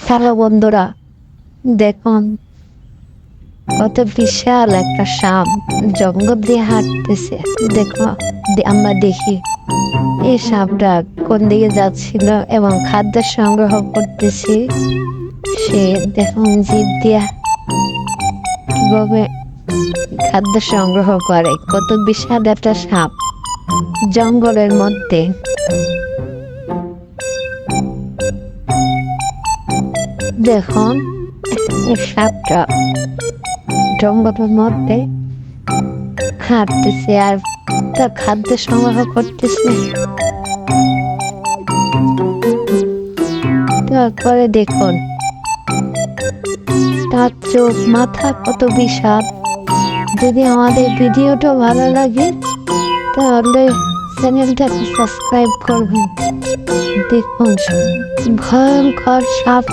Hello বন্ধুরা, দেখুন কত বিশাল একটা সাপ জঙ্গল দিয়ে হাঁটতেছে। দেখো, আমরা দেখি এই সাপটা কোন দিকে যাচ্ছিল এবং খাদ্য সংগ্রহ করতেছে। সে দেখুন জিভ দিয়া কিভাবে খাদ্য সংগ্রহ করে। কত বিশাল একটা সাপ জঙ্গলের মধ্যে। দেখুন এই সাপটা জঙ্গলের মধ্যে হাঁটতেছে আর তার খাদ্য সংগ্রহ করতেছে। তারপরে দেখুন তার চোখ মাথা কত বিশাল। যদি আমাদের ভিডিওটা ভালো লাগে তাহলে চ্যানেলটাকে সাবস্ক্রাইব করবেন। দেখুন ভয়ঙ্কর সাপ।